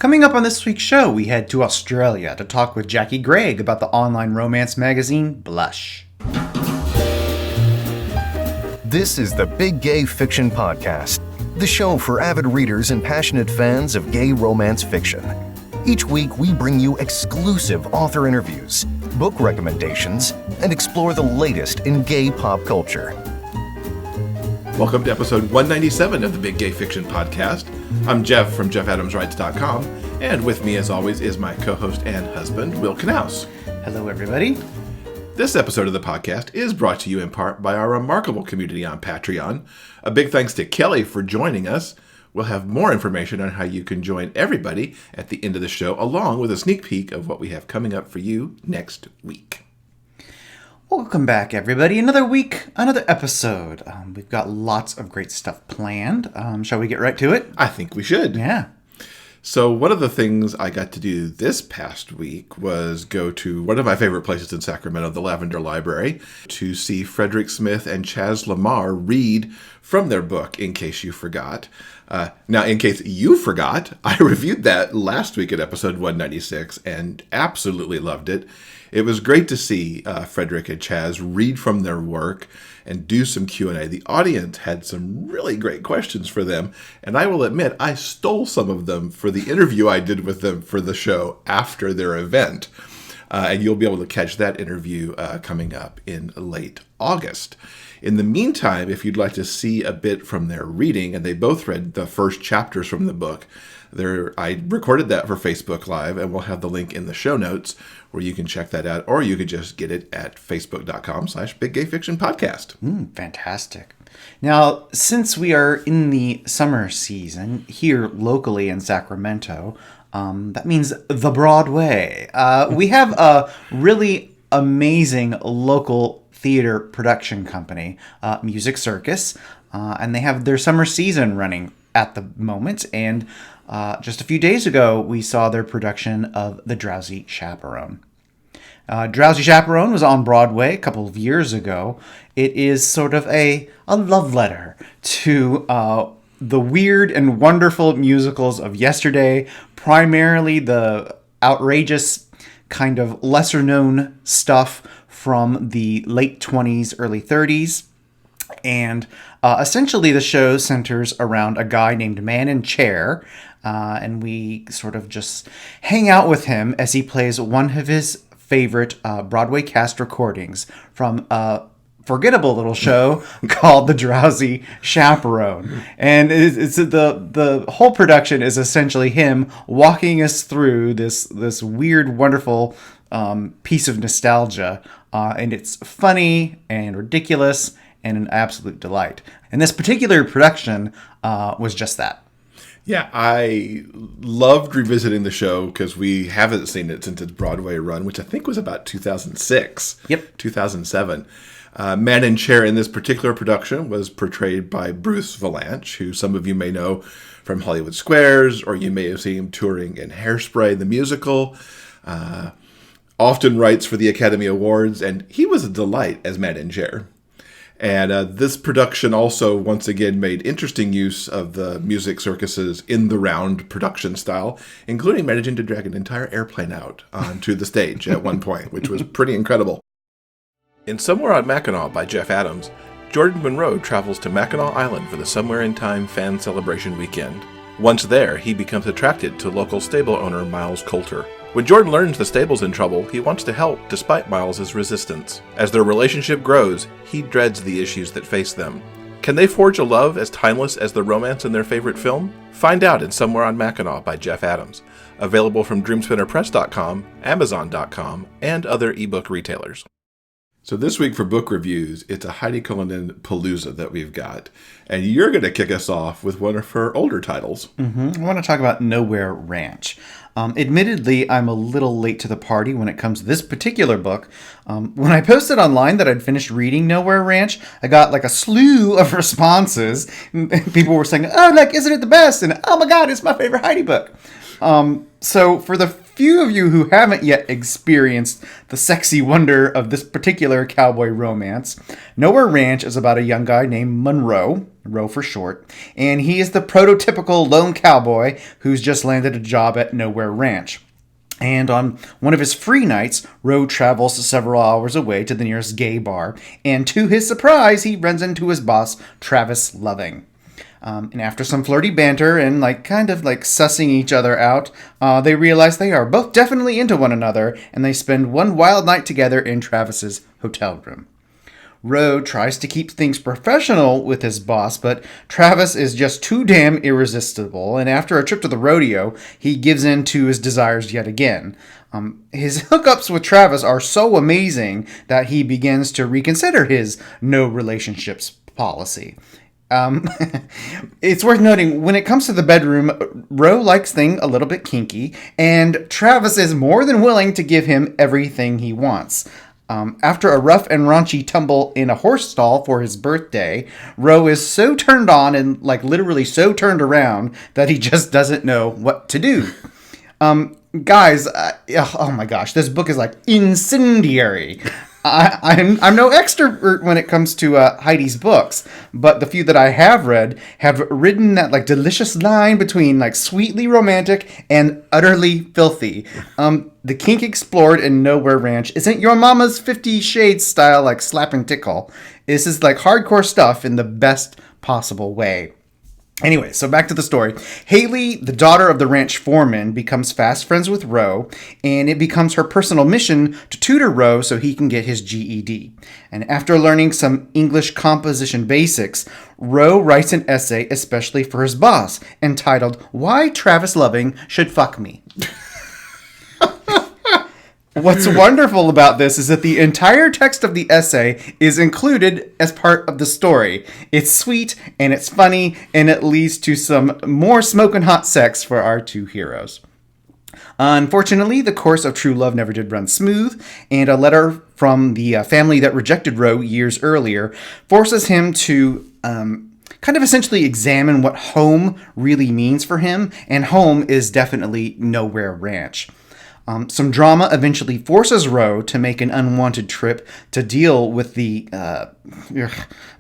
Coming up on this week's show, we head to Australia to talk with Jacqui Greig about the online romance magazine Blush. This is the Big Gay Fiction Podcast, the show for avid readers and passionate fans of gay romance fiction. Each week, we bring you exclusive author interviews, book recommendations, and explore the latest in gay pop culture. Welcome to episode 197 of the Big Gay Fiction Podcast. I'm Jeff from JeffAdamsWrites.com, and with me, as always, is my co-host and husband, Will Knauss. Hello, everybody. This episode of the podcast is brought to you in part by our remarkable community on Patreon. A big thanks to Kelly for joining us. We'll have more information on how you can join everybody at the end of the show, along with a sneak peek of what we have coming up for you next week. Welcome back, everybody. Another week, another episode. We've got lots of great stuff planned. Shall we get right to it? I think we should. Yeah. So one of the things I got to do this past week was go to one of my favorite places in Sacramento, the Lavender Library, to see Frederick Smith and Chaz Lamar read from their book, In Case You Forgot. Now, in case you forgot, I reviewed that last week at episode 196 and absolutely loved it. It was great to see Frederick and Chaz read from their work and do some Q&A. The audience had some really great questions for them, and I will admit I stole some of them for the interview I did with them for the show after their event. And you'll be able to catch that interview coming up in late August. In the meantime, if you'd like to see a bit from their reading, and they both read the first chapters from the book, I recorded that for Facebook Live, and we'll have the link in the show notes where you can check that out, or you could just get it at facebook.com/biggayfictionpodcast. Fantastic. Now, since we are in the summer season here locally in Sacramento, that means the Broadway. We have a really amazing local theater production company, Music Circus, and they have their summer season running at the moment, and just a few days ago, we saw their production of The Drowsy Chaperone. Drowsy Chaperone was on Broadway a couple of years ago. It is sort of a love letter to the weird and wonderful musicals of yesterday, primarily the outrageous kind of lesser-known stuff from the late 20s, early 30s. And essentially the show centers around a guy named Man in Chair, and we sort of just hang out with him as he plays one of his favorite Broadway cast recordings from a forgettable little show called The Drowsy Chaperone. And it's the whole production is essentially him walking us through this weird, wonderful piece of nostalgia, and it's funny and ridiculous and an absolute delight. And this particular production was just that. Yeah, I loved revisiting the show because we haven't seen it since its Broadway run, which I think was about 2006. Yep. 2007. Man in Chair in this particular production was portrayed by Bruce Vilanch, who some of you may know from Hollywood Squares, or you may have seen him touring in Hairspray, the musical. Often writes for the Academy Awards, and he was a delight as Man in Chair. And this production also, once again, made interesting use of the Music Circus's in-the-round production style, including managing to drag an entire airplane out onto the stage at one point, which was pretty incredible. In Somewhere on Mackinac by Jeff Adams, Jordan Monroe travels to Mackinac Island for the Somewhere in Time fan celebration weekend. Once there, he becomes attracted to local stable owner Miles Coulter. When Jordan learns the stable's in trouble, he wants to help despite Miles's resistance. As their relationship grows, he dreads the issues that face them. Can they forge a love as timeless as the romance in their favorite film? Find out in Somewhere on Mackinac by Jeff Adams. Available from DreamSpinnerPress.com, Amazon.com, and other ebook retailers. So this week for book reviews, it's a Heidi Cullinan palooza that we've got. And you're going to kick us off with one of her older titles. I want to talk about Nowhere Ranch. Admittedly, I'm a little late to the party when it comes to this particular book. When I posted online that I'd finished reading Nowhere Ranch, I got like a slew of responses. People were saying, oh, like, isn't it the best? And oh my God, it's my favorite Heidi book. So for the few of you who haven't yet experienced the sexy wonder of this particular cowboy romance, Nowhere Ranch is about a young guy named Monroe, Roe for short, and he is the prototypical lone cowboy who's just landed a job at Nowhere Ranch. And on one of his free nights, Roe travels several hours away to the nearest gay bar, and to his surprise, he runs into his boss, Travis Loving. And after some flirty banter and kind of sussing each other out, they realize they are both definitely into one another, and they spend one wild night together in Travis's hotel room. Roe tries to keep things professional with his boss, but Travis is just too damn irresistible, and after a trip to the rodeo, he gives in to his desires yet again. His hookups with Travis are so amazing that he begins to reconsider his no relationships policy. It's worth noting, when it comes to the bedroom, Roe likes things a little bit kinky, and Travis is more than willing to give him everything he wants. After a rough and raunchy tumble in a horse stall for his birthday, Roe is so turned on and literally so turned around that he just doesn't know what to do. Guys, oh my gosh, this book is incendiary. I'm no expert when it comes to Heidi's books, but the few that I have read have ridden that delicious line between sweetly romantic and utterly filthy. The kink explored in Nowhere Ranch isn't your mama's 50 Shades style slap and tickle. This is hardcore stuff in the best possible way. Anyway, so back to the story. Haley, the daughter of the ranch foreman, becomes fast friends with Roe, and it becomes her personal mission to tutor Roe so he can get his GED. And after learning some English composition basics, Roe writes an essay especially for his boss, entitled, "Why Travis Loving Should Fuck Me." What's wonderful about this is that the entire text of the essay is included as part of the story. It's sweet, and it's funny, and it leads to some more smoking hot sex for our two heroes. Unfortunately, the course of true love never did run smooth, and a letter from the family that rejected Roe years earlier forces him to kind of essentially examine what home really means for him, and home is definitely Nowhere Ranch. Some drama eventually forces Roe to make an unwanted trip to deal with the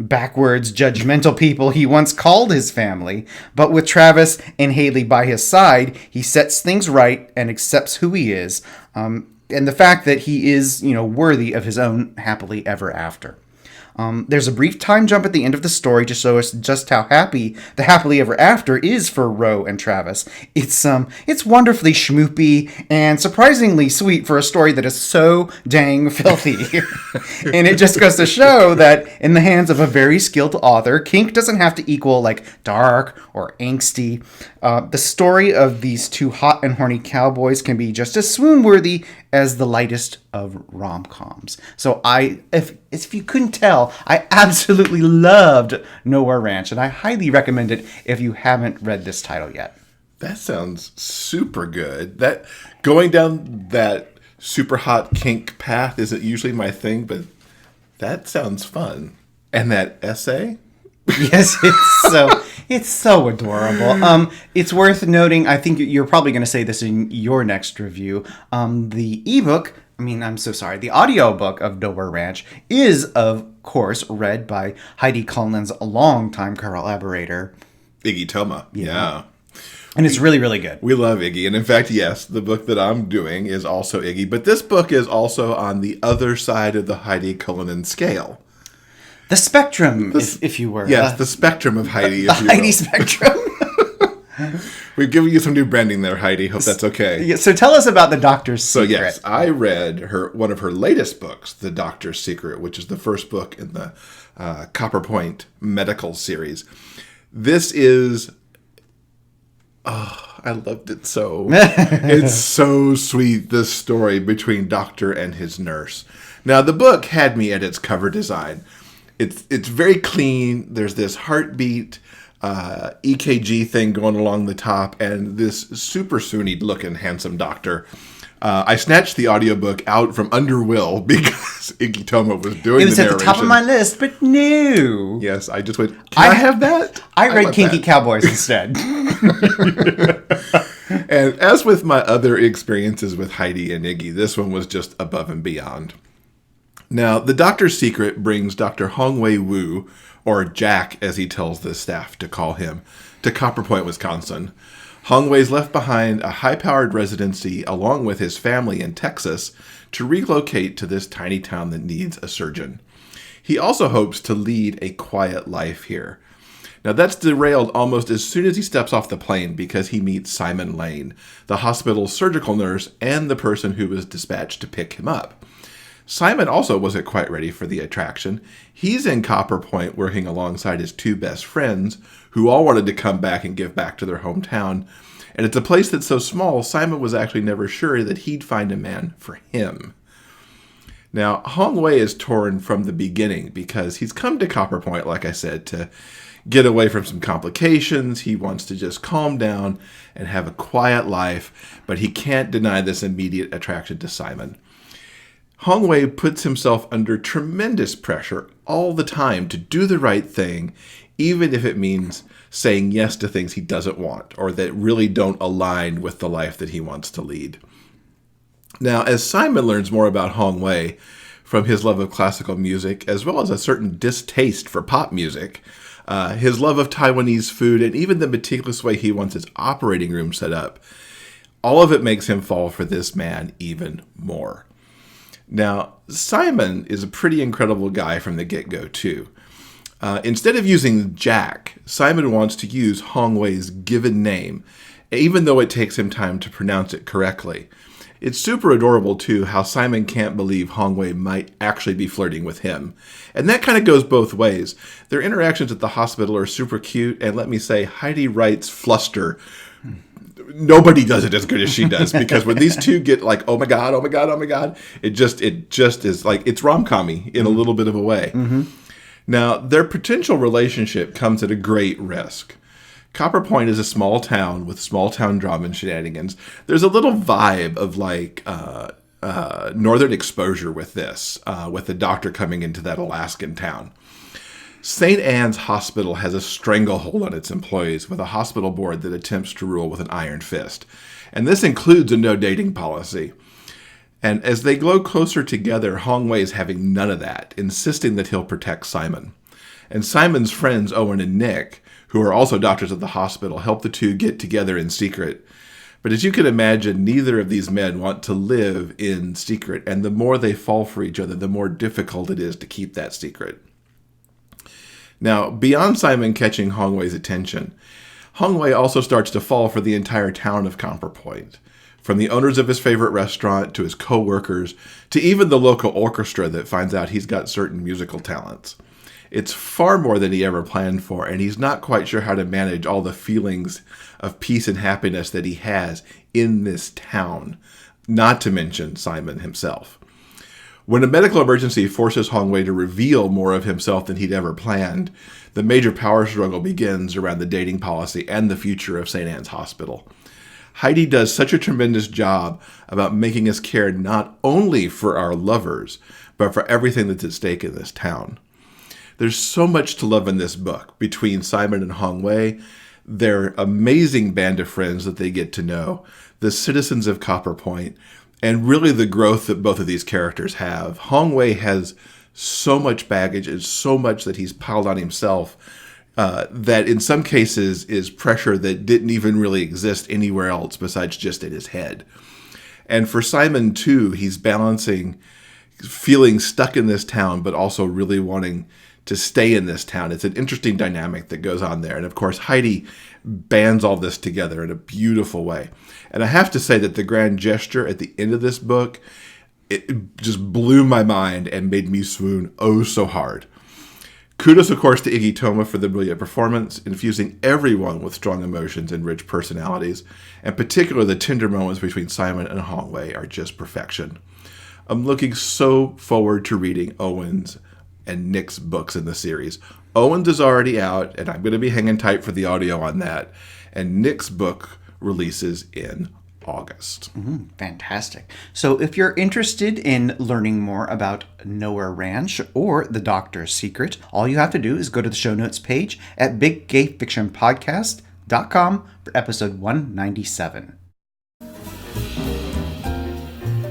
backwards, judgmental people he once called his family. But with Travis and Haley by his side, he sets things right and accepts who he is, and the fact that he is, worthy of his own happily ever after. There's a brief time jump at the end of the story to show us just how happy the happily ever after is for Roe and Travis. It's wonderfully schmoopy and surprisingly sweet for a story that is so dang filthy. And it just goes to show that in the hands of a very skilled author, kink doesn't have to equal dark or angsty. The story of these two hot and horny cowboys can be just as swoon-worthy as the lightest of rom-coms. So if you couldn't tell, I absolutely loved Nowhere Ranch, and I highly recommend it if you haven't read this title yet. That sounds super good. That going down that super hot kink path isn't usually my thing, but that sounds fun. And that essay? Yes, it's so adorable. It's worth noting, I think you're probably going to say this in your next review, the audiobook of Nowhere Ranch is, of course, read by Heidi Cullinan's longtime collaborator, Iggy Toma. Yeah. And it's really, really good. We love Iggy. And in fact, yes, the book that I'm doing is also Iggy. But this book is also on the other side of the Heidi Cullinan scale. The spectrum, if you were. Yes, the spectrum of Heidi. The Heidi spectrum. We've given you some new branding there, Heidi. Hope that's okay. Yeah, so tell us about The Doctor's Secret. So yes, I read one of her latest books, The Doctor's Secret, which is the first book in the Copperpoint medical series. This is... I loved it so. It's so sweet, this story between Doctor and his nurse. Now, the book had me at its cover design. It's very clean. There's this heartbeat EKG thing going along the top, and this super swoony looking handsome doctor. I snatched the audiobook out from under Will because Iggy Toma was doing the narration. It was at the top of my list, but no. Yes, I just went, can I have that? I read Kinky Cowboys instead. And as with my other experiences with Heidi and Iggy, this one was just above and beyond. Now, the doctor's secret brings Dr. Hong-Wei Wu, or Jack as he tells the staff to call him, to Copper Point, Wisconsin. Hong-Wei's left behind a high-powered residency along with his family in Texas to relocate to this tiny town that needs a surgeon. He also hopes to lead a quiet life here. Now that's derailed almost as soon as he steps off the plane because he meets Simon Lane, the hospital's surgical nurse and the person who was dispatched to pick him up. Simon also wasn't quite ready for the attraction. He's in Copper Point working alongside his two best friends who all wanted to come back and give back to their hometown. And it's a place that's so small, Simon was actually never sure that he'd find a man for him. Now, Hong-Wei is torn from the beginning because he's come to Copper Point, like I said, to get away from some complications. He wants to just calm down and have a quiet life, but he can't deny this immediate attraction to Simon. Hong-Wei puts himself under tremendous pressure all the time to do the right thing, even if it means saying yes to things he doesn't want or that really don't align with the life that he wants to lead. Now, as Simon learns more about Hong-Wei from his love of classical music, as well as a certain distaste for pop music, his love of Taiwanese food, and even the meticulous way he wants his operating room set up, all of it makes him fall for this man even more. Now, Simon is a pretty incredible guy from the get-go, too. Instead of using Jack, Simon wants to use Hong-Wei's given name, even though it takes him time to pronounce it correctly. It's super adorable, too, how Simon can't believe Hong-Wei might actually be flirting with him. And that kind of goes both ways. Their interactions at the hospital are super cute, and let me say, Heidi Wright's fluster, nobody does it as good as she does, because when these two get like, oh my God, oh my God, oh my God, it just is like, it's rom-com-y in a little bit of a way. Mm-hmm. Now, their potential relationship comes at a great risk. Copper Point is a small town with small town drama and shenanigans. There's a little vibe of like northern exposure with this, with the doctor coming into that Alaskan town. St. Anne's Hospital has a stranglehold on its employees with a hospital board that attempts to rule with an iron fist. And this includes a no dating policy. And as they grow closer together, Hong-Wei is having none of that, insisting that he'll protect Simon. And Simon's friends, Owen and Nick, who are also doctors at the hospital, help the two get together in secret. But as you can imagine, neither of these men want to live in secret, and the more they fall for each other, the more difficult it is to keep that secret. Now, beyond Simon catching Hong-Wei's attention, Hong-Wei also starts to fall for the entire town of Copper Point. From the owners of his favorite restaurant, to his co-workers, to even the local orchestra that finds out he's got certain musical talents. It's far more than he ever planned for, and he's not quite sure how to manage all the feelings of peace and happiness that he has in this town, not to mention Simon himself. When a medical emergency forces Hong-Wei to reveal more of himself than he'd ever planned, the major power struggle begins around the dating policy and the future of St. Anne's Hospital. Heidi does such a tremendous job about making us care not only for our lovers, but for everything that's at stake in this town. There's so much to love in this book between Simon and Hong-Wei, their amazing band of friends that they get to know, the citizens of Copper Point, and really the growth that both of these characters have. Hong-Wei has so much baggage and so much that he's piled on himself that in some cases is pressure that didn't even really exist anywhere else besides just in his head. And for Simon, too, he's balancing feeling stuck in this town, but also really wanting to stay in this town. It's an interesting dynamic that goes on there. And of course, Heidi bands all this together in a beautiful way. And I have to say that the grand gesture at the end of this book, it just blew my mind and made me swoon oh so hard. Kudos, of course, to Iggy Toma for the brilliant performance, infusing everyone with strong emotions and rich personalities. And particularly the tender moments between Simon and Hong-Wei are just perfection. I'm looking so forward to reading Owen's and Nick's books in the series. Owen's is already out, and I'm going to be hanging tight for the audio on that. And Nick's book releases in August. Fantastic. So if you're interested in learning more about Nowhere Ranch or The Doctor's Secret, all you have to do is go to the show notes page at biggayfictionpodcast.com for episode 197.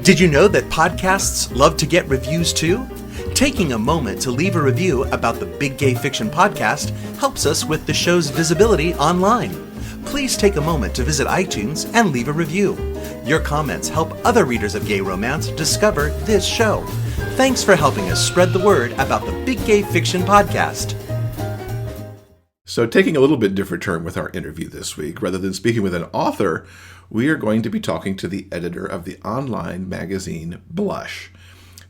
Did you know that podcasts love to get reviews too? Taking a moment to leave a review about the Big Gay Fiction podcast helps us with the show's visibility online. Please take a moment to visit iTunes and leave a review. Your comments help other readers of gay romance discover this show. Thanks for helping us spread the word about the Big Gay Fiction podcast. So, taking a little bit different turn with our interview this week, rather than speaking with an author, we are going to be talking to the editor of the online magazine Blush.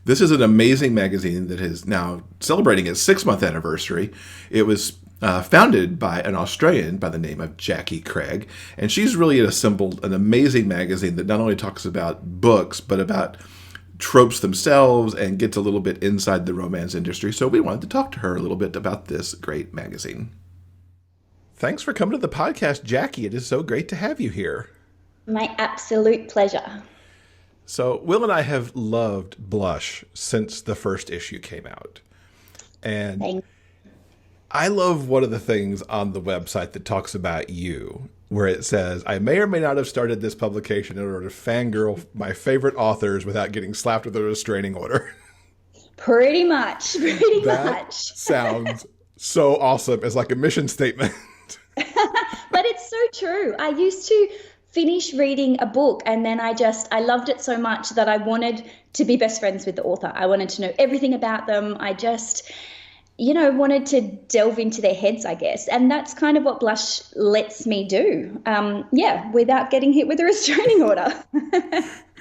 This is an amazing magazine that is now celebrating its 6-month anniversary. It was founded by an Australian by the name of Jacqui Greig, and she's really assembled an amazing magazine that not only talks about books, but about tropes themselves and gets a little bit inside the romance industry. So we wanted to talk to her a little bit about this great magazine. Thanks for coming to the podcast, Jacqui. It is so great to have you here. My absolute pleasure. So Will and I have loved Blush since the first issue came out. And I love one of the things on the website that talks about you, where it says, I may or may not have started this publication in order to fangirl my favorite authors without getting slapped with a restraining order. Pretty much. That sounds so awesome. It's like a mission statement. But it's so true. I used to finish reading a book and then I loved it so much that I wanted to be best friends with the author. I wanted to know everything about them. I just, wanted to delve into their heads, I guess. And that's kind of what Blush lets me do. Without getting hit with a restraining order.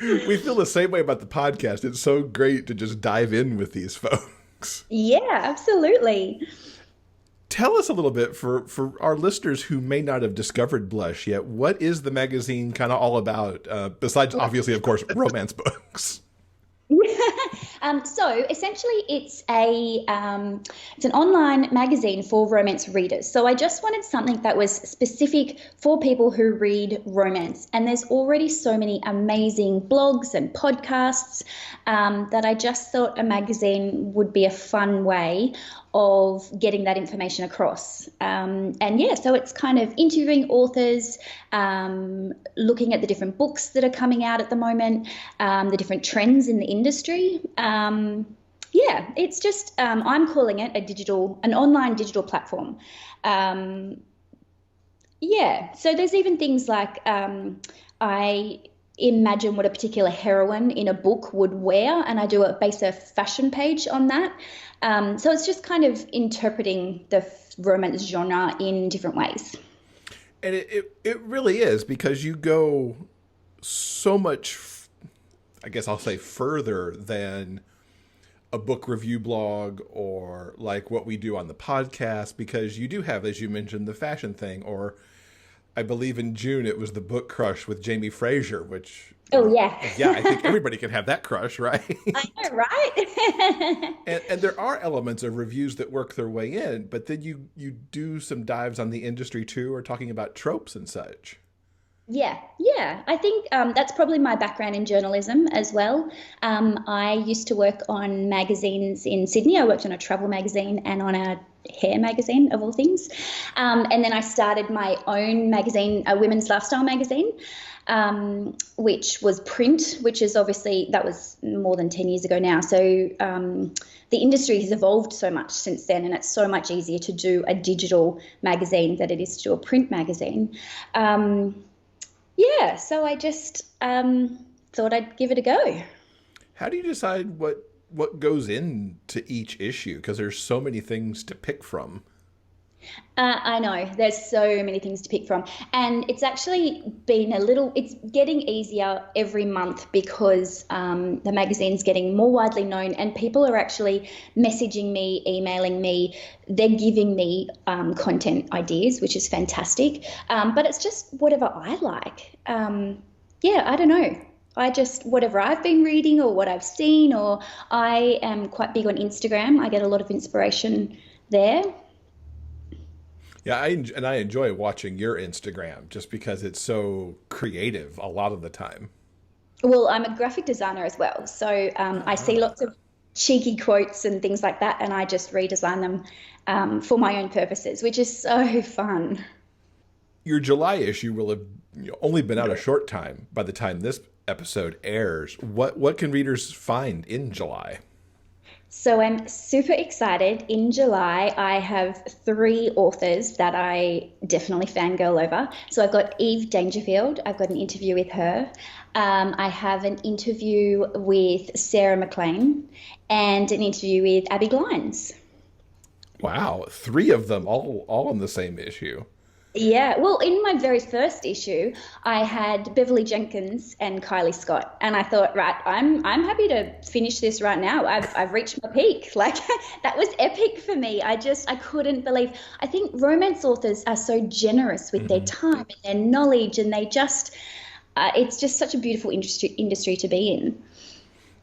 We feel the same way about the podcast. It's so great to just dive in with these folks. Yeah, absolutely. Tell us a little bit for our listeners who may not have discovered Blush yet. What is the magazine kind of all about? Besides, obviously, of course, romance books. So essentially, it's an online magazine for romance readers. So I just wanted something that was specific for people who read romance. And there's already so many amazing blogs and podcasts that I just thought a magazine would be a fun way of getting that information across. So it's kind of interviewing authors, looking at the different books that are coming out at the moment, the different trends in the industry. It's just, I'm calling it an online digital platform. So there's even things like I imagine what a particular heroine in a book would wear, and I do base a fashion page on that. So it's just kind of interpreting the romance genre in different ways. And it really is, because you go so much, I guess I'll say, further than a book review blog or like what we do on the podcast, because you do have, as you mentioned, the fashion thing, or I believe in June it was the book crush with Jamie Fraser, which... Oh, yeah. I think everybody can have that crush, right? I know, right? and there are elements of reviews that work their way in, but then you do some dives on the industry too, or talking about tropes and such. Yeah. I think that's probably my background in journalism as well. I used to work on magazines in Sydney. I worked on a travel magazine and on a hair magazine, of all things. And then I started my own magazine, a women's lifestyle magazine, which was print, which is obviously, that was more than 10 years ago now. So the industry has evolved so much since then, and it's so much easier to do a digital magazine than it is to do a print magazine. So I just thought I'd give it a go. How do you decide what goes into each issue? Because there's so many things to pick from. I know, there's so many things to pick from, and it's actually been it's getting easier every month because the magazine's getting more widely known, and people are actually messaging me, emailing me, they're giving me content ideas, which is fantastic, but it's just whatever I like. I don't know. Whatever I've been reading or what I've seen, or I am quite big on Instagram. I get a lot of inspiration there. Yeah, I enjoy watching your Instagram just because it's so creative a lot of the time. Well, I'm a graphic designer as well. So I see lots of cheeky quotes and things like that, and I just redesign them for my own purposes, which is so fun. Your July issue will have only been out a short time by the time this episode airs, what can readers find in July? So I'm super excited. In July, I have 3 authors that I definitely fangirl over. So I've got Eve Dangerfield. I've got an interview with her. I have an interview with Sarah McLean and an interview with Abby Glines. Wow, 3 of them all in the same issue. Yeah, well, in my very first issue, I had Beverly Jenkins and Kylie Scott, and I thought, right, I'm happy to finish this right now. I've reached my peak. Like that was epic for me. I couldn't believe. I think romance authors are so generous with their time and their knowledge, and they just it's just such a beautiful industry to be in.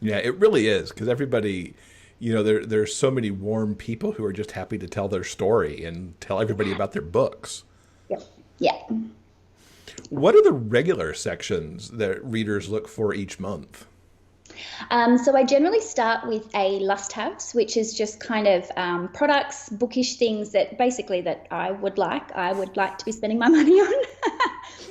Yeah, it really is, because everybody, there's so many warm people who are just happy to tell their story and tell everybody about their books. Yep. Yeah. What are the regular sections that readers look for each month? So I generally start with a must-haves, which is just kind of products, bookish things that I would like to be spending my money on.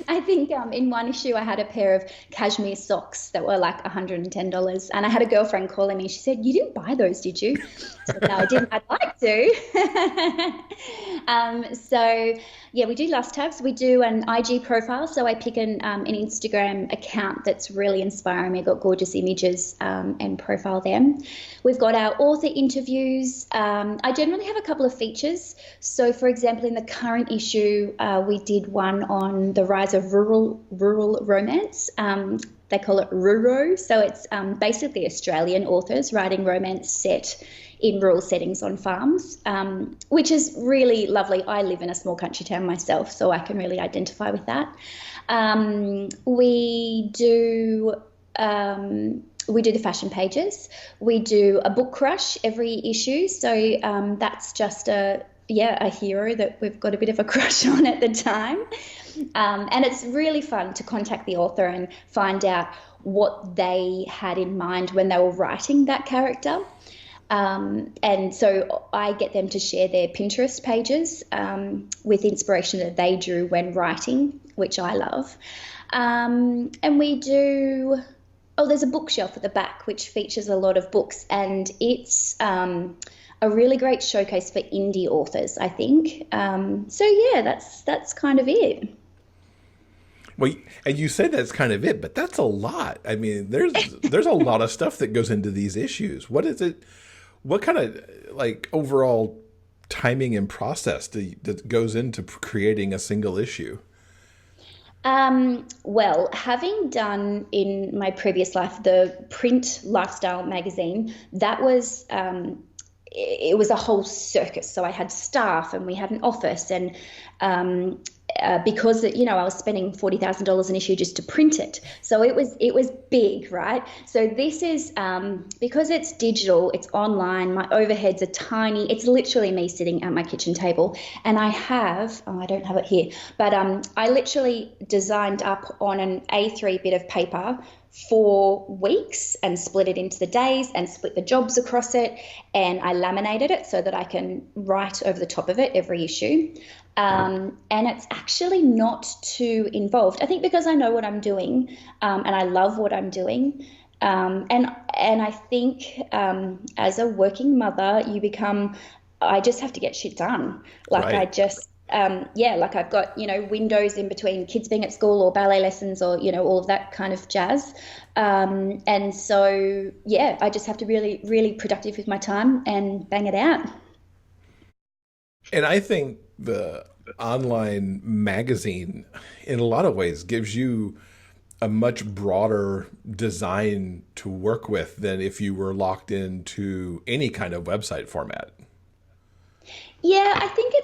I think in one issue I had a pair of cashmere socks that were like $110, and I had a girlfriend calling me. She said, "You didn't buy those, did you?" I said, "No, I didn't. I'd like to." So yeah, we do must-haves. We do an IG profile, so I pick an Instagram account that's really inspiring me. I've got gorgeous images and profile them. We've got our author interviews. I generally have a couple of features. So, for example, in the current issue, we did one on the rise of rural romance. They call it Ruro. So it's basically Australian authors writing romance set in rural settings on farms, which is really lovely. I live in a small country town myself, so I can really identify with that. We do the fashion pages. We do a book crush every issue. So that's just a hero that we've got a bit of a crush on at the time. And it's really fun to contact the author and find out what they had in mind when they were writing that character. And so I get them to share their Pinterest pages with inspiration that they drew when writing, which I love. And we do... Oh, there's a bookshelf at the back which features a lot of books, and it's a really great showcase for indie authors, I think. So yeah, that's kind of it. Well, and you said that's kind of it, but that's a lot. I mean, there's a lot of stuff that goes into these issues. What is it? What kind of like overall timing and process that goes into creating a single issue? Well, having done in my previous life the print lifestyle magazine, that was it was a whole circus. So I had staff and we had an office, and because I was spending $40,000 an issue just to print it, so it was big, right? So this is because it's digital, it's online. My overheads are tiny. It's literally me sitting at my kitchen table, and I don't have it here, but I literally designed up on an A3 bit of paper 4 weeks and split it into the days and split the jobs across it, and I laminated it so that I can write over the top of it every issue. And it's actually not too involved. I think because I know what I'm doing, and I love what I'm doing. And I think as a working mother, I just have to get shit done. Like right. I just, like I've got, windows in between kids being at school or ballet lessons or, all of that kind of jazz. And so, I just have to be really, really productive with my time and bang it out. And I think the online magazine, in a lot of ways, gives you a much broader design to work with than if you were locked into any kind of website format. Yeah, I think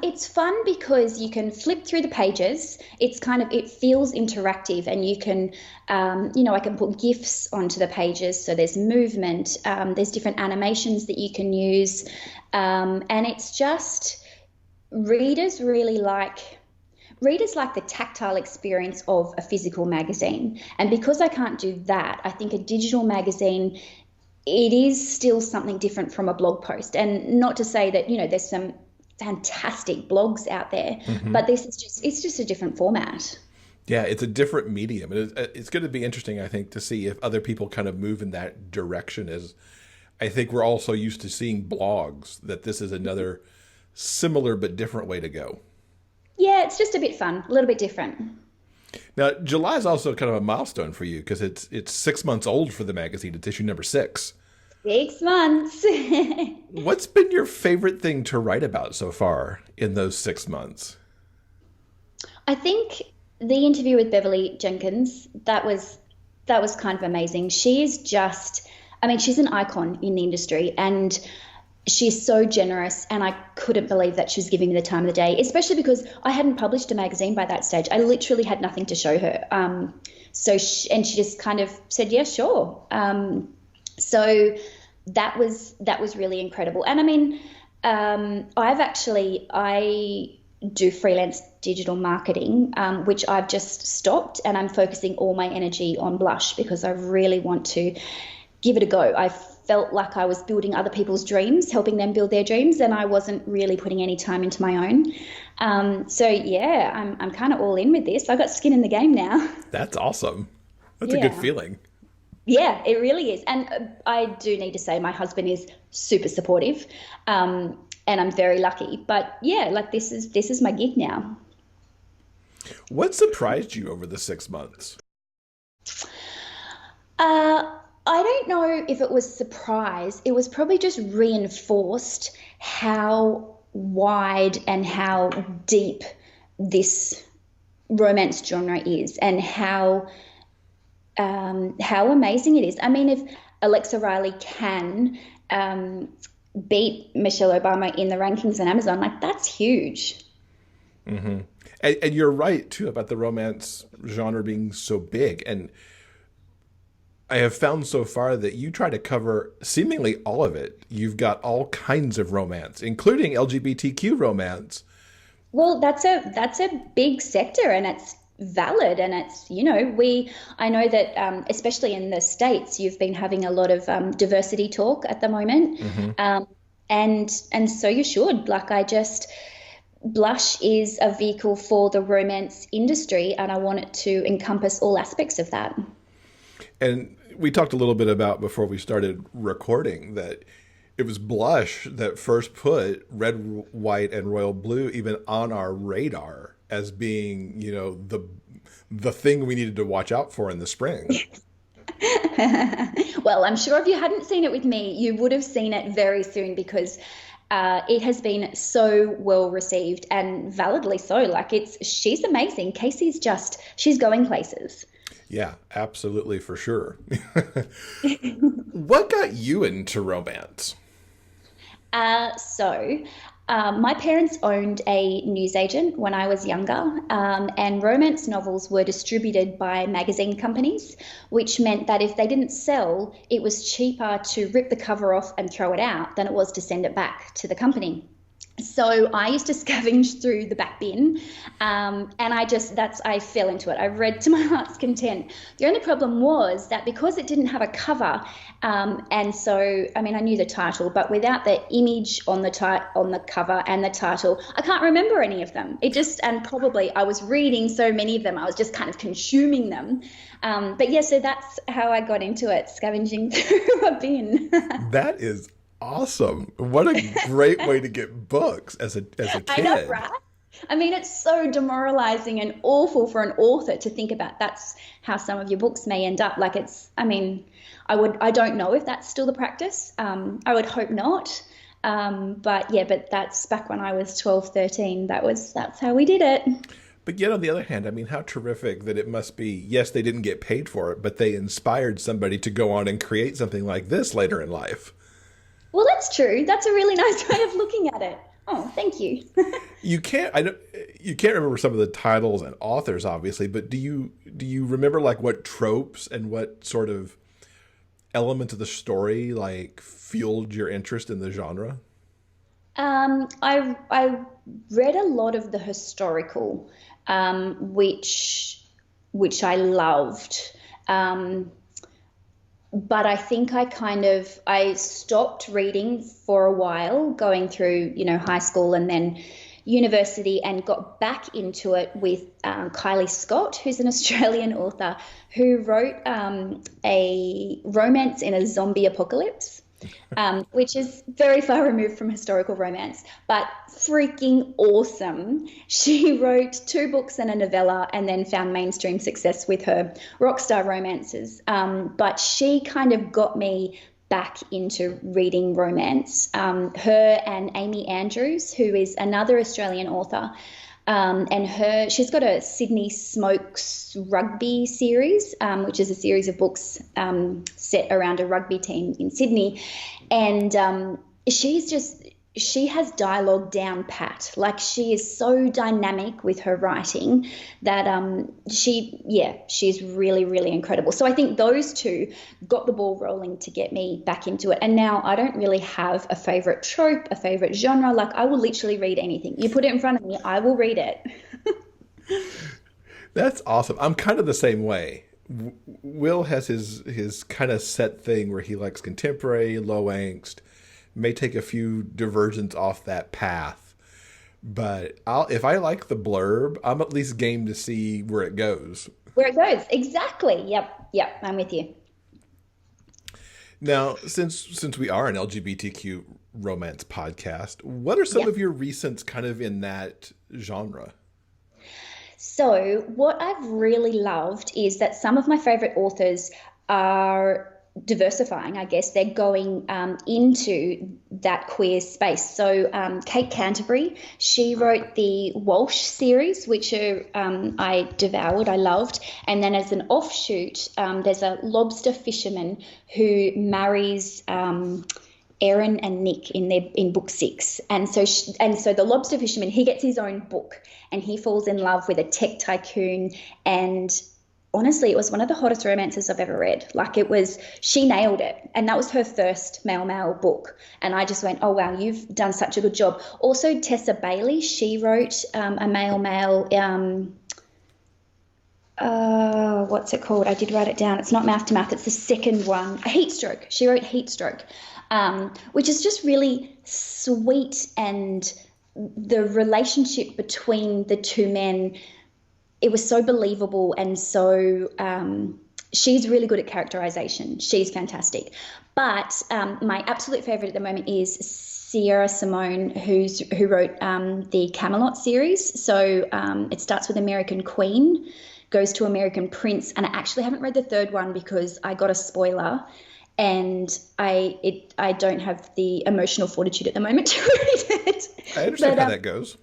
it's fun because you can flip through the pages. It feels interactive, and you can, I can put GIFs onto the pages. So there's movement, there's different animations that you can use. And it's just, readers like the tactile experience of a physical magazine. And because I can't do that, I think a digital magazine, it is still something different from a blog post. And not to say that, there's some fantastic blogs out there, but it's just a different format. Yeah, it's a different medium. And it's going to be interesting, I think, to see if other people kind of move in that direction. As I think we're also used to seeing blogs, that this is another similar but different way to go. Yeah, it's just a bit fun, a little bit different. Now, July is also kind of a milestone for you because it's 6 months old for the magazine. It's issue number 6. 6 months. What's been your favorite thing to write about so far in those 6 months? I think the interview with Beverly Jenkins, that was kind of amazing. She is just, I mean, she's an icon in the industry, and she's so generous, and I couldn't believe that she was giving me the time of the day, especially because I hadn't published a magazine by that stage. I literally had nothing to show her. She just kind of said, yeah, sure. So that was really incredible. And I mean, I do freelance digital marketing, which I've just stopped, and I'm focusing all my energy on Blush because I really want to give it a go. I felt like I was building other people's dreams, helping them build their dreams, and I wasn't really putting any time into my own. So yeah, I'm kind of all in with this. I've got skin in the game now. That's awesome. That's a good feeling. Yeah, it really is. And I do need to say my husband is super supportive, and I'm very lucky. But yeah, like this is my gig now. What surprised you over the 6 months? I don't know if it was surprise. It was probably just reinforced how wide and how deep this romance genre is, and how amazing it is. I mean, if Alexa Riley can beat Michelle Obama in the rankings on Amazon, like that's huge. Mm-hmm. And you're right too about the romance genre being so big. And I have found so far that you try to cover seemingly all of it. You've got all kinds of romance, including LGBTQ romance. Well, that's a big sector, and it's valid, and it's, I know that especially in the States, you've been having a lot of diversity talk at the moment. Mm-hmm. And so you should. Blush is a vehicle for the romance industry, and I want it to encompass all aspects of that. And we talked a little bit about, before we started recording, that it was Blush that first put Red, White, and Royal Blue even on our radar as being, the thing we needed to watch out for in the spring. Well, I'm sure if you hadn't seen it with me, you would have seen it very soon, because it has been so well received, and validly so. Like, she's amazing. Casey's she's going places. Yeah, absolutely, for sure. What got you into romance? My parents owned a newsagent when I was younger, and romance novels were distributed by magazine companies, which meant that if they didn't sell, it was cheaper to rip the cover off and throw it out than it was to send it back to the company. So I used to scavenge through the back bin, and I fell into it. I read to my heart's content. The only problem was that because it didn't have a cover, and so, I mean, I knew the title, but without the image on the cover and the title, I can't remember any of them. And probably I was reading so many of them, I was just kind of consuming them. But yeah, so that's how I got into it, scavenging through a bin. That is awesome. What a great way to get books as a kid. I know, right? I mean, it's so demoralizing and awful for an author to think about. That's how some of your books may end up. Like, I don't know if that's still the practice. I would hope not. But that's back when I was 12, 13. That's how we did it. But yet, on the other hand, I mean, how terrific that it must be. Yes, they didn't get paid for it, but they inspired somebody to go on and create something like this later in life. Well, that's true. That's a really nice way of looking at it. Oh, thank you. You can't remember some of the titles and authors, obviously, but do you remember like what tropes and what sort of elements of the story like fueled your interest in the genre? I read a lot of the historical, which I loved. But I think I stopped reading for a while, going through, high school and then university and got back into it with Kylie Scott, who's an Australian author who wrote a romance in a zombie apocalypse, which is very far removed from historical romance, but freaking awesome. She wrote 2 books and a novella and then found mainstream success with her rockstar romances. But she kind of got me back into reading romance. Her and Amy Andrews, who is another Australian author, and she's got a Sydney Smokes rugby series, which is a series of books set around a rugby team in Sydney. And she has dialogue down pat. Like, she is so dynamic with her writing that she's really, really incredible. So I think those 2 got the ball rolling to get me back into it. And now I don't really have a favorite trope, a favorite genre. Like, I will literally read anything. You put it in front of me, I will read it. That's awesome. I'm kind of the same way. Will has his kind of set thing where he likes contemporary, low angst, may take a few diversions off that path, but if I like the blurb, I'm at least game to see where it goes. Exactly. Yep, I'm with you. Now, since we are an LGBTQ romance podcast, what are some of your recents kind of in that genre? So what I've really loved is that some of my favorite authors are diversifying, I guess. They're going into that queer space. So Kate Canterbury, she wrote the Walsh series, which I devoured, I loved. And then as an offshoot, there's a lobster fisherman who marries Erin and Nick in book 6, and so the lobster fisherman, he gets his own book and he falls in love with a tech tycoon, and honestly, it was one of the hottest romances I've ever read. Like, she nailed it. And that was her first male book. And I just went, oh, wow, you've done such a good job. Also, Tessa Bailey, she wrote a male, what's it called? I did write it down. It's not Mouth to Mouth. It's the second one. Heatstroke. She wrote Heatstroke, which is just really sweet. And the relationship between the 2 men, it was so believable, and so she's really good at characterization. She's fantastic. But my absolute favorite at the moment is Sierra Simone, who wrote the Camelot series. So it starts with American Queen, goes to American Prince, and I actually haven't read the 3rd one because I got a spoiler, and I don't have the emotional fortitude at the moment to read it. I understand how that goes.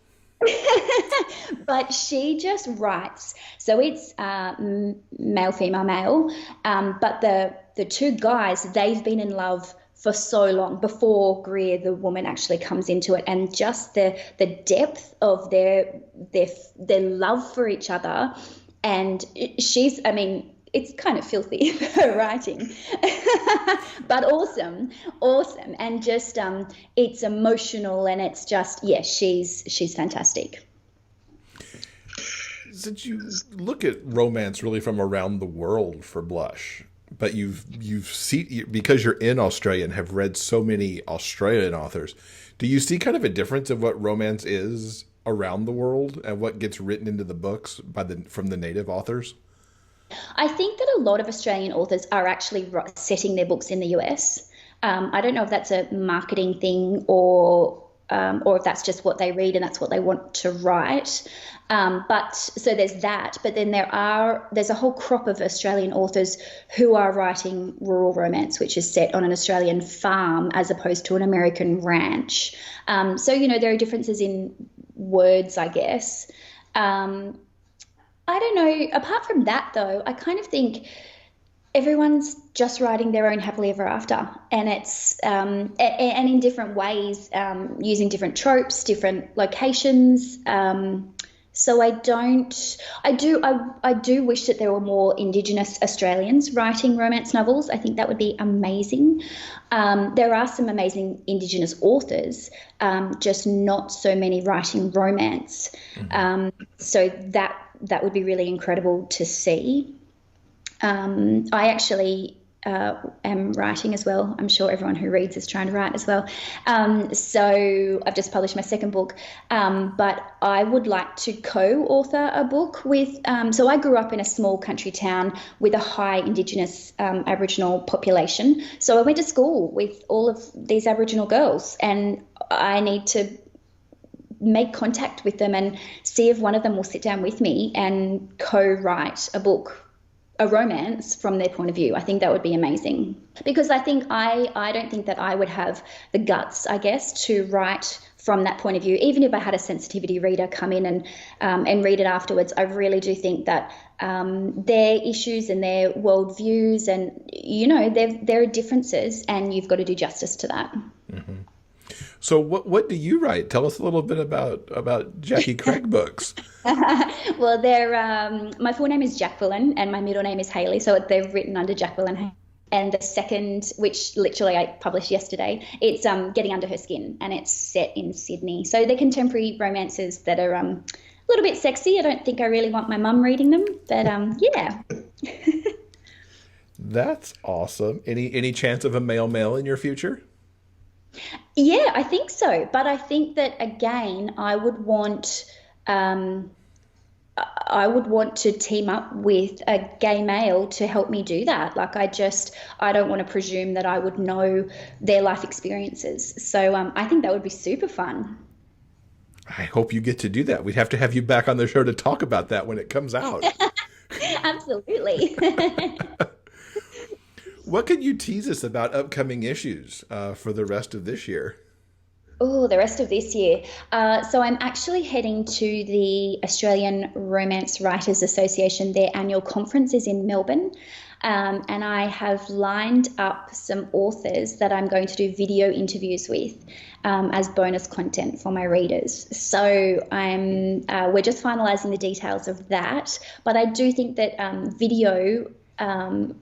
But she just writes. So it's male, female, male. But the 2 guys, they've been in love for so long before Greer, the woman, actually comes into it, and just the depth of their love for each other. And it's kind of filthy, her writing, but awesome. And just, it's emotional, and it's just, she's fantastic. Since you look at romance really from around the world for Blush, but you've seen, because you're in Australia and have read so many Australian authors, do you see kind of a difference of what romance is around the world and what gets written into the books from the native authors? I think that a lot of Australian authors are actually setting their books in the US. I don't know if that's a marketing thing or if that's just what they read and that's what they want to write. But so there's that. But then there's a whole crop of Australian authors who are writing rural romance, which is set on an Australian farm as opposed to an American ranch. So, there are differences in words, I guess. I don't know. Apart from that, though, I kind of think everyone's just writing their own happily ever after, and it's and in different ways, using different tropes, different locations. So I do wish that there were more Indigenous Australians writing romance novels. I think that would be amazing. There are some amazing Indigenous authors, just not so many writing romance. Mm-hmm. So that would be really incredible to see. I actually am writing as well. I'm sure everyone who reads is trying to write as well. So I've just published my second book, but I would like to co-author a book with, so I grew up in a small country town with a high Indigenous Aboriginal population. So I went to school with all of these Aboriginal girls, and I need to make contact with them and see if one of them will sit down with me and co-write a book, a romance from their point of view. I think that would be amazing, because I think I don't think that I would have the guts, I guess, to write from that point of view. Even if I had a sensitivity reader come in and read it afterwards, I really do think that their issues and their worldviews and, you know, there are differences, and you've got to do justice to that. Mm-hmm. So what do you write? Tell us a little bit about Jacqui Greig books. Well, they're my full name is Jacqueline and my middle name is Hayley, so they're written under Jacqueline. And the second, which literally I published yesterday, it's Getting Under Her Skin, and it's set in Sydney. So they're contemporary romances that are a little bit sexy. I don't think I really want my mum reading them, but yeah. That's awesome. Any chance of a male in your future? Yeah, I think so. But I think that, again, I would want to team up with a gay male to help me do that. Like, I don't want to presume that I would know their life experiences. So I think that would be super fun. I hope you get to do that. We'd have to have you back on the show to talk about that when it comes out. Absolutely. What can you tease us about upcoming issues for the rest of this year? Oh, the rest of this year. So I'm actually heading to the Australian Romance Writers Association. Their annual conference is in Melbourne. And I have lined up some authors that I'm going to do video interviews with as bonus content for my readers. So we're just finalising the details of that. But I do think that video,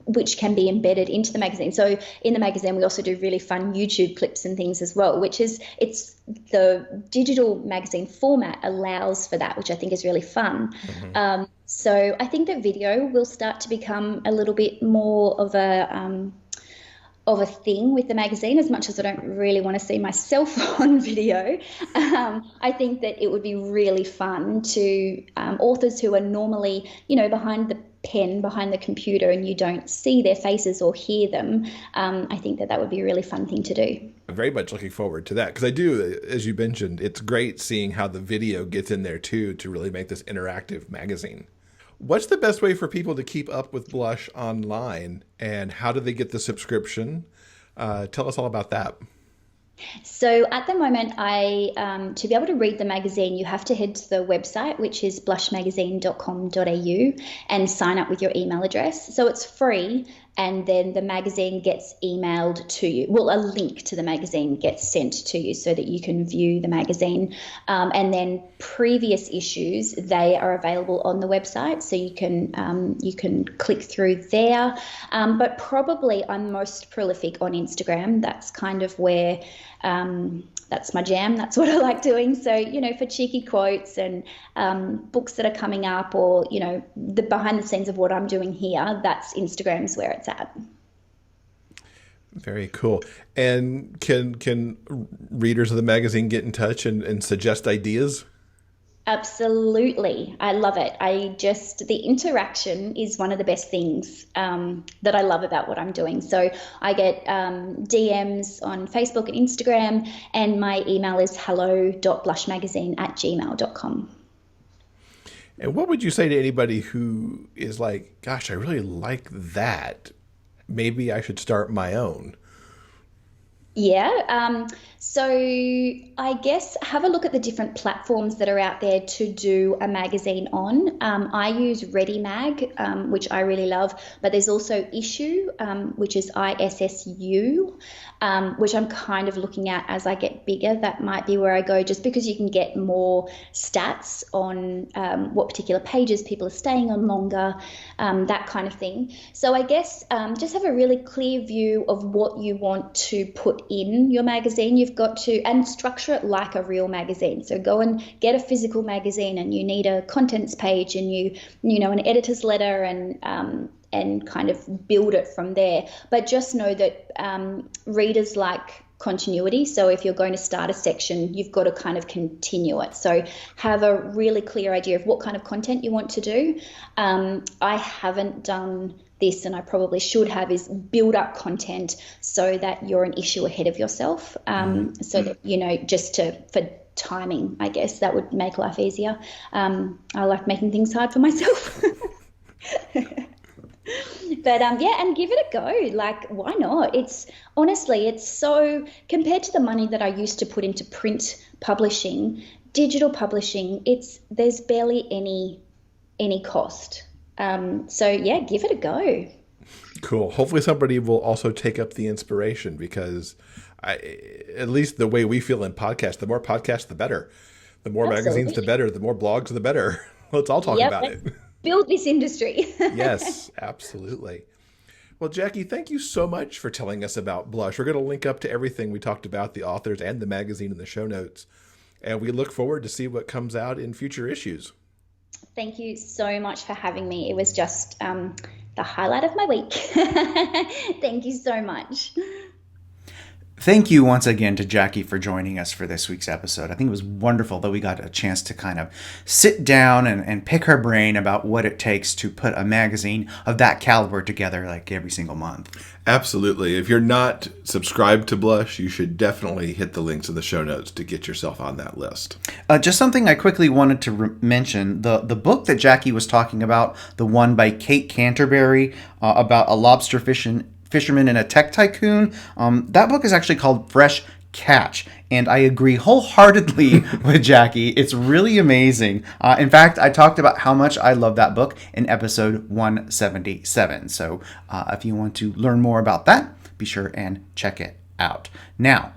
which can be embedded into the magazine. So in the magazine, we also do really fun YouTube clips and things as well, it's the digital magazine format allows for that, which I think is really fun. Mm-hmm. So I think that video will start to become a little bit more of a thing with the magazine, as much as I don't really want to see myself on video. I think that it would be really fun to authors who are normally, you know, behind the pen, behind the computer, and you don't see their faces or hear them. I think that would be a really fun thing to do. I'm very much looking forward to that, because I do, as you mentioned, it's great seeing how the video gets in there too to really make this interactive magazine. What's the best way for people to keep up with Blush online, and how do they get the subscription? Tell us all about that. So at the moment, to be able to read the magazine, you have to head to the website, which is blushmagazine.com.au, and sign up with your email address. So it's free, and then the magazine gets emailed to you. Well, a link to the magazine gets sent to you so that you can view the magazine. And then previous issues, they are available on the website, so you can click through there. But probably I'm most prolific on Instagram. That's kind of where that's my jam. That's what I like doing. So, you know, for cheeky quotes and books that are coming up, or, you know, the behind the scenes of what I'm doing here, that's Instagram's where it's at. Very cool. And can readers of the magazine get in touch and suggest ideas? Absolutely. I love it. The interaction is one of the best things that I love about what I'm doing. So I get DMs on Facebook and Instagram, and my email is hello.blushmagazine@gmail.com. And what would you say to anybody who is like, gosh, I really like that. Maybe I should start my own? Yeah. So I guess have a look at the different platforms that are out there to do a magazine on. I use ReadyMag, which I really love, but there's also Issue, which is ISSU, which I'm kind of looking at as I get bigger. That might be where I go, just because you can get more stats on what particular pages people are staying on longer, that kind of thing. So I guess just have a really clear view of what you want to put in your magazine. You've got to, and structure it like a real magazine. So go and get a physical magazine, and you need a contents page, and you know, an editor's letter, and and kind of build it from there. But just know that readers like continuity. So if you're going to start a section, you've got to kind of continue it. So have a really clear idea of what kind of content you want to do. I haven't done this, and I probably should have, is build up content so that you're an issue ahead of yourself. So that, you know, for timing, I guess that would make life easier. I like making things hard for myself. But yeah, and give it a go. Like, why not? It's so, compared to the money that I used to put into print publishing, digital publishing, there's barely any cost. So yeah, give it a go. Cool. Hopefully somebody will also take up the inspiration, because at least the way we feel in podcasts, the more podcasts, the better. The more magazines, the better. The more blogs, the better. Let's all talk about it. Build this industry. Yes, absolutely. Well, Jacqui, thank you so much for telling us about Blush. We're going to link up to everything we talked about, the authors and the magazine, in the show notes. And we look forward to see what comes out in future issues. Thank you so much for having me. It was just the highlight of my week. Thank you so much. Thank you once again to Jacqui for joining us for this week's episode. I think it was wonderful that we got a chance to kind of sit down and pick her brain about what it takes to put a magazine of that caliber together, like every single month. Absolutely. If you're not subscribed to Blush, you should definitely hit the links in the show notes to get yourself on that list. Just something I quickly wanted to mention, the book that Jacqui was talking about, the one by Kate Canterbury about a lobster fisherman and a tech tycoon, that book is actually called Fresh Catch, and I agree wholeheartedly with Jacqui. It's really amazing. In fact, I talked about how much I love that book in episode 177. So if you want to learn more about that, be sure and check it out. Now,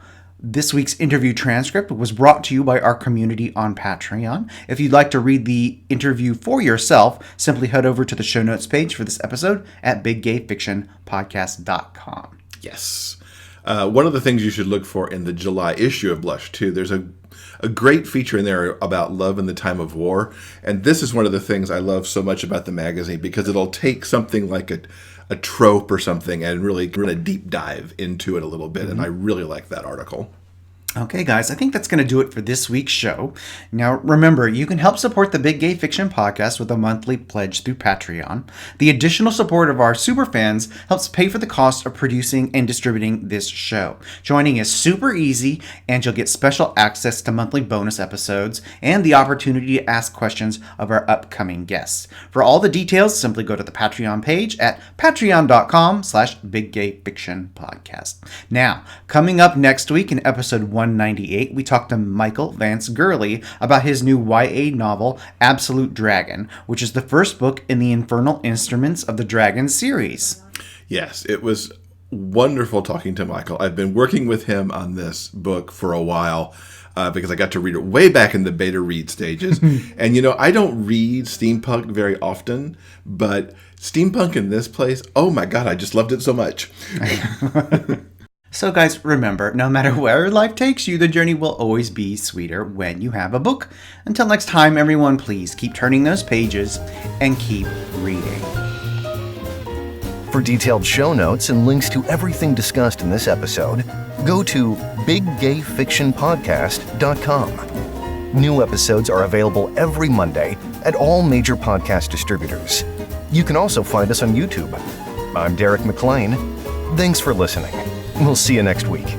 this week's interview transcript was brought to you by our community on Patreon. If you'd like to read the interview for yourself, simply head over to the show notes page for this episode at biggayfictionpodcast.com. Yes. One of the things you should look for in the July issue of Blush, too, there's a great feature in there about love in the time of war. And this is one of the things I love so much about the magazine, because it'll take something like a trope or something and really deep dive into it a little bit. Mm-hmm. And I really like that article. Okay, guys, I think that's going to do it for this week's show. Now, remember, you can help support the Big Gay Fiction Podcast with a monthly pledge through Patreon. The additional support of our superfans helps pay for the cost of producing and distributing this show. Joining is super easy, and you'll get special access to monthly bonus episodes and the opportunity to ask questions of our upcoming guests. For all the details, simply go to the Patreon page at patreon.com/biggayfictionpodcast. Now, coming up next week in episode 198, we talked to Michael Vance Gurley about his new YA novel, Absolute Dragon, which is the first book in the Infernal Instruments of the Dragon series. Yes, it was wonderful talking to Michael. I've been working with him on this book for a while because I got to read it way back in the beta read stages. And, I don't read steampunk very often, but steampunk in this place, oh my God, I just loved it so much. So guys, remember, no matter where life takes you, the journey will always be sweeter when you have a book. Until next time, everyone, please keep turning those pages and keep reading. For detailed show notes and links to everything discussed in this episode, go to biggayfictionpodcast.com. New episodes are available every Monday at all major podcast distributors. You can also find us on YouTube. I'm Derek McLean. Thanks for listening. We'll see you next week.